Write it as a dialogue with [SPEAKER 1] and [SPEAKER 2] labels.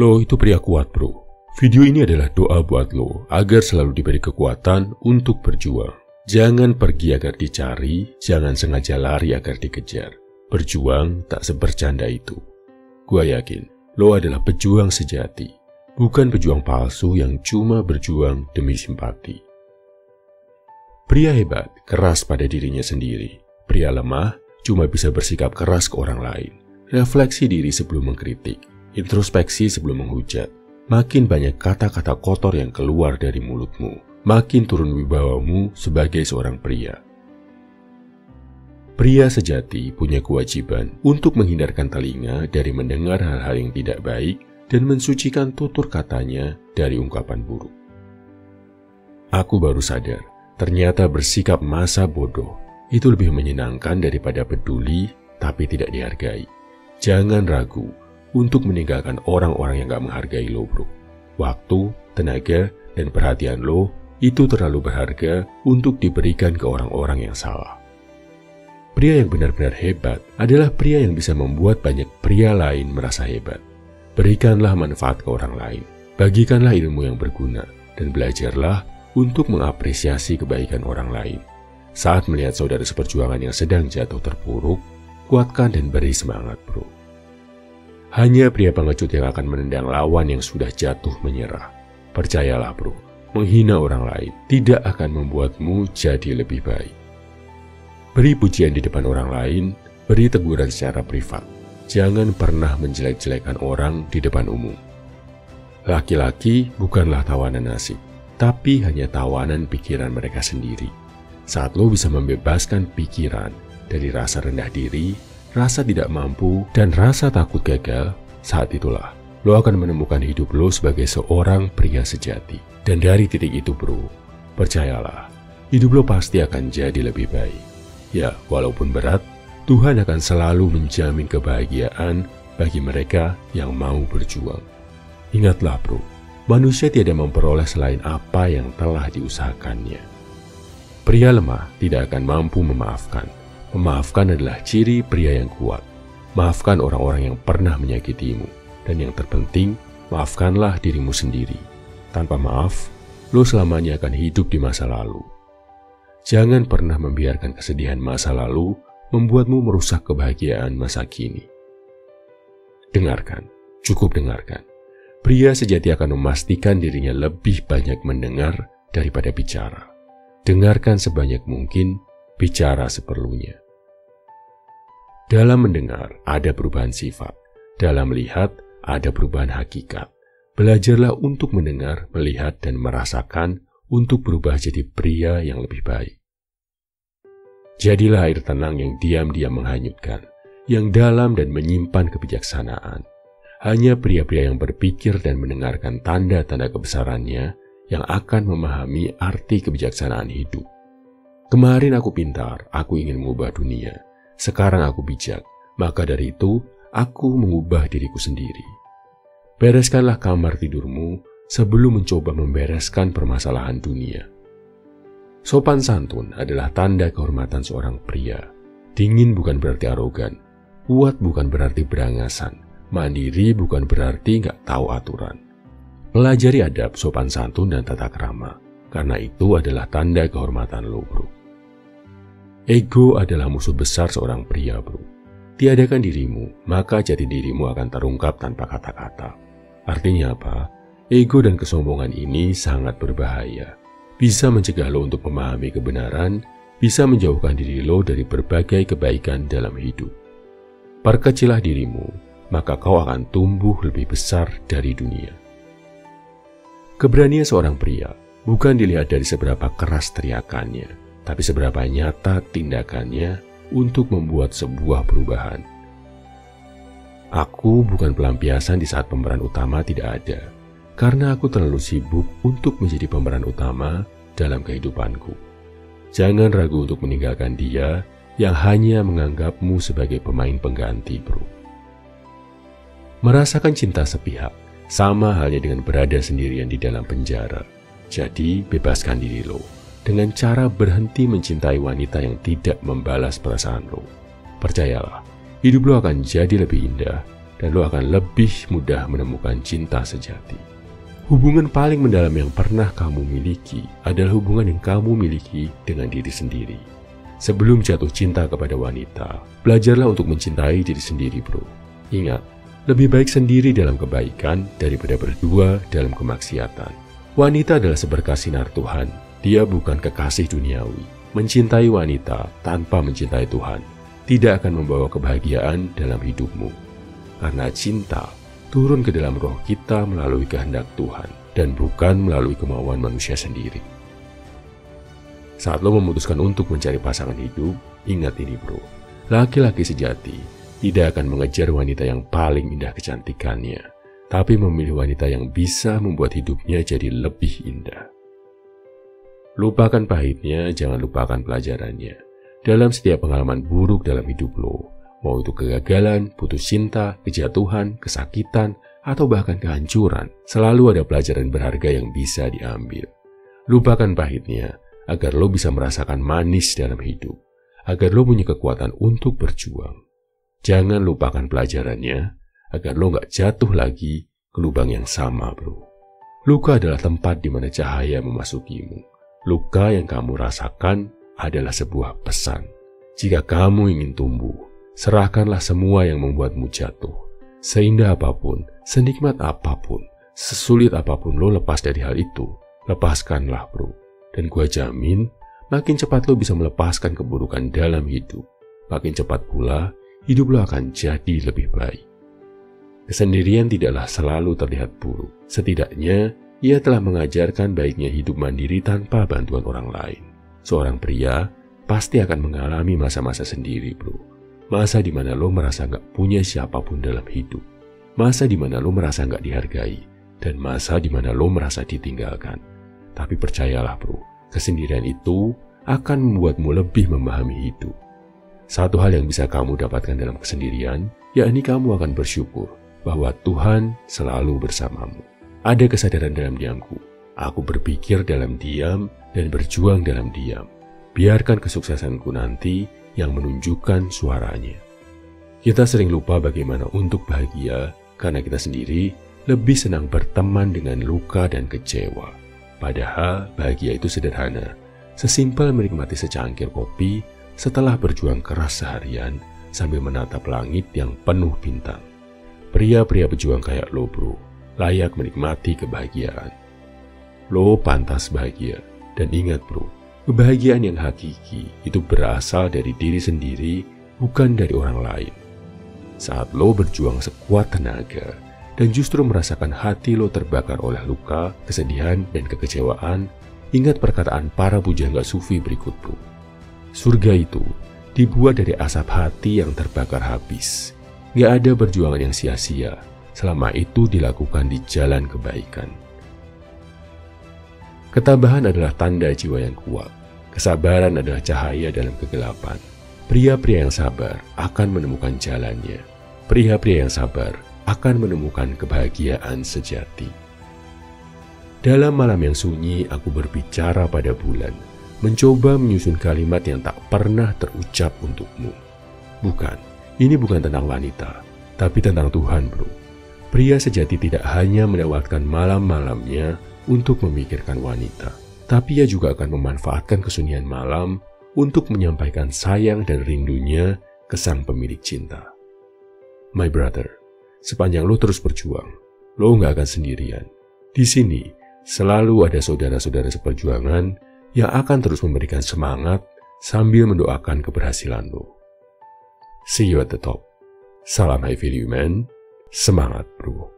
[SPEAKER 1] Lo itu pria kuat bro. Video ini adalah doa buat lo agar selalu diberi kekuatan untuk berjuang. Jangan pergi agar dicari, jangan sengaja lari agar dikejar. Berjuang tak sebercanda itu. Gua yakin lo adalah pejuang sejati, bukan pejuang palsu yang cuma berjuang demi simpati. Pria hebat keras pada dirinya sendiri. Pria lemah cuma bisa bersikap keras ke orang lain. Refleksi diri sebelum mengkritik, introspeksi sebelum menghujat. Makin banyak kata-kata kotor yang keluar dari mulutmu, makin turun wibawamu sebagai seorang pria. Pria sejati punya kewajiban untuk menghindarkan telinga dari mendengar hal-hal yang tidak baik dan mensucikan tutur katanya dari ungkapan buruk. Aku baru sadar, ternyata bersikap masa bodoh itu lebih menyenangkan daripada peduli tapi tidak dihargai. Jangan ragu untuk meninggalkan orang-orang yang gak menghargai lo bro. Waktu, tenaga, dan perhatian lo itu terlalu berharga untuk diberikan ke orang-orang yang salah. Pria yang benar-benar hebat adalah pria yang bisa membuat banyak pria lain merasa hebat. Berikanlah manfaat ke orang lain, bagikanlah ilmu yang berguna, dan belajarlah untuk mengapresiasi kebaikan orang lain. Saat melihat saudara seperjuangan yang sedang jatuh terpuruk, kuatkan dan beri semangat bro. Hanya pria pengecut yang akan menendang lawan yang sudah jatuh menyerah. Percayalah bro, menghina orang lain tidak akan membuatmu jadi lebih baik. Beri pujian di depan orang lain, beri teguran secara privat. Jangan pernah menjelek-jelekan orang di depan umum. Laki-laki bukanlah tawanan nasib, tapi hanya tawanan pikiran mereka sendiri. Saat lo bisa membebaskan pikiran dari rasa rendah diri, rasa tidak mampu, dan rasa takut gagal, saat itulah lo akan menemukan hidup lo sebagai seorang pria sejati. Dan dari titik itu bro, percayalah, hidup lo pasti akan jadi lebih baik. Ya, walaupun berat, Tuhan akan selalu menjamin kebahagiaan bagi mereka yang mau berjuang. Ingatlah bro, manusia tiada memperoleh selain apa yang telah diusahakannya. Pria lemah tidak akan mampu memaafkan. Memaafkan adalah ciri pria yang kuat. Maafkan orang-orang yang pernah menyakitimu. Dan yang terpenting, maafkanlah dirimu sendiri. Tanpa maaf, lo selamanya akan hidup di masa lalu. Jangan pernah membiarkan kesedihan masa lalu membuatmu merusak kebahagiaan masa kini. Dengarkan, cukup dengarkan. Pria sejati akan memastikan dirinya lebih banyak mendengar daripada bicara. Dengarkan sebanyak mungkin, bicara seperlunya. Dalam mendengar ada perubahan sifat, dalam melihat ada perubahan hakikat. Belajarlah untuk mendengar, melihat, dan merasakan untuk berubah jadi pria yang lebih baik. Jadilah air tenang yang diam-diam menghanyutkan, yang dalam dan menyimpan kebijaksanaan. Hanya pria-pria yang berpikir dan mendengarkan tanda-tanda kebesarannya yang akan memahami arti kebijaksanaan hidup. Kemarin aku pintar, aku ingin mengubah dunia. Sekarang aku bijak, maka dari itu aku mengubah diriku sendiri. Bereskanlah kamar tidurmu sebelum mencoba membereskan permasalahan dunia. Sopan santun adalah tanda kehormatan seorang pria. Dingin bukan berarti arogan, kuat bukan berarti berangasan, mandiri bukan berarti nggak tahu aturan. Pelajari adab, sopan santun, dan tata krama, karena itu adalah tanda kehormatan lo bro. Ego adalah musuh besar seorang pria bro. Tiadakan dirimu, maka jati dirimu akan terungkap tanpa kata-kata. Artinya apa? Ego dan kesombongan ini sangat berbahaya. Bisa mencegah lo untuk memahami kebenaran, bisa menjauhkan diri lo dari berbagai kebaikan dalam hidup. Perkecilah dirimu, maka kau akan tumbuh lebih besar dari dunia. Keberanian seorang pria bukan dilihat dari seberapa keras teriakannya, tapi seberapa nyata tindakannya untuk membuat sebuah perubahan. Aku bukan pelampiasan di saat pemeran utama tidak ada, karena aku terlalu sibuk untuk menjadi pemeran utama dalam kehidupanku. Jangan ragu untuk meninggalkan dia yang hanya menganggapmu sebagai pemain pengganti bro. Merasakan cinta sepihak sama halnya dengan berada sendirian di dalam penjara. Jadi bebaskan diri lo dengan cara berhenti mencintai wanita yang tidak membalas perasaan lo. Percayalah, hidup lo akan jadi lebih indah dan lo akan lebih mudah menemukan cinta sejati. Hubungan paling mendalam yang pernah kamu miliki adalah hubungan yang kamu miliki dengan diri sendiri. Sebelum jatuh cinta kepada wanita, belajarlah untuk mencintai diri sendiri, bro. Ingat, lebih baik sendiri dalam kebaikan daripada berdua dalam kemaksiatan. Wanita adalah seberkas sinar Tuhan. Dia bukan kekasih duniawi. Mencintai wanita tanpa mencintai Tuhan tidak akan membawa kebahagiaan dalam hidupmu. Karena cinta turun ke dalam roh kita melalui kehendak Tuhan dan bukan melalui kemauan manusia sendiri. Saat lo memutuskan untuk mencari pasangan hidup, ingat ini bro, laki-laki sejati tidak akan mengejar wanita yang paling indah kecantikannya, tapi memilih wanita yang bisa membuat hidupnya jadi lebih indah. Lupakan pahitnya, jangan lupakan pelajarannya. Dalam setiap pengalaman buruk dalam hidup lo, mau itu kegagalan, putus cinta, kejatuhan, kesakitan, atau bahkan kehancuran, selalu ada pelajaran berharga yang bisa diambil. Lupakan pahitnya, agar lo bisa merasakan manis dalam hidup, agar lo punya kekuatan untuk berjuang. Jangan lupakan pelajarannya, agar lo gak jatuh lagi ke lubang yang sama bro. Luka adalah tempat di mana cahaya memasukimu. Luka yang kamu rasakan adalah sebuah pesan. Jika kamu ingin tumbuh, serahkanlah semua yang membuatmu jatuh. Seindah apapun, senikmat apapun, sesulit apapun lo lepas dari hal itu, lepaskanlah bro. Dan gua jamin, makin cepat lo bisa melepaskan keburukan dalam hidup, makin cepat pula hidup lo akan jadi lebih baik. Kesendirian tidaklah selalu terlihat buruk. Setidaknya, ia telah mengajarkan baiknya hidup mandiri tanpa bantuan orang lain. Seorang pria pasti akan mengalami masa-masa sendiri bro. Masa di mana lo merasa gak punya siapapun dalam hidup. Masa di mana lo merasa gak dihargai. Dan masa di mana lo merasa ditinggalkan. Tapi percayalah bro, kesendirian itu akan membuatmu lebih memahami hidup. Satu hal yang bisa kamu dapatkan dalam kesendirian, yakni kamu akan bersyukur bahwa Tuhan selalu bersamamu. Ada kesadaran dalam diamku. Aku berpikir dalam diam dan berjuang dalam diam. Biarkan kesuksesanku nanti yang menunjukkan suaranya. Kita sering lupa bagaimana untuk bahagia karena kita sendiri lebih senang berteman dengan luka dan kecewa. Padahal bahagia itu sederhana, sesimpel menikmati secangkir kopi setelah berjuang keras seharian sambil menatap langit yang penuh bintang. Pria-pria pejuang kayak lo bro, layak menikmati kebahagiaan. Lo pantas bahagia, dan ingat bro, kebahagiaan yang hakiki itu berasal dari diri sendiri, bukan dari orang lain. Saat lo berjuang sekuat tenaga, dan justru merasakan hati lo terbakar oleh luka, kesedihan, dan kekecewaan, ingat perkataan para pujangga sufi berikut bro. Surga itu dibuat dari asap hati yang terbakar habis. Gak ada perjuangan yang sia-sia, selama itu dilakukan di jalan kebaikan. Ketabahan adalah tanda jiwa yang kuat. Kesabaran adalah cahaya dalam kegelapan. Pria-pria yang sabar akan menemukan jalannya. Pria-pria yang sabar akan menemukan kebahagiaan sejati. Dalam malam yang sunyi, aku berbicara pada bulan, mencoba menyusun kalimat yang tak pernah terucap untukmu. Bukan, ini bukan tentang wanita, tapi tentang Tuhan bro. Pria sejati tidak hanya melewatkan malam-malamnya untuk memikirkan wanita, tapi ia juga akan memanfaatkan kesunyian malam untuk menyampaikan sayang dan rindunya ke sang pemilik cinta. My brother, sepanjang lo terus berjuang, lo gak akan sendirian. Di sini selalu ada saudara-saudara seperjuangan yang akan terus memberikan semangat sambil mendoakan keberhasilan lo. See you at the top. Salam high value man, semangat bro.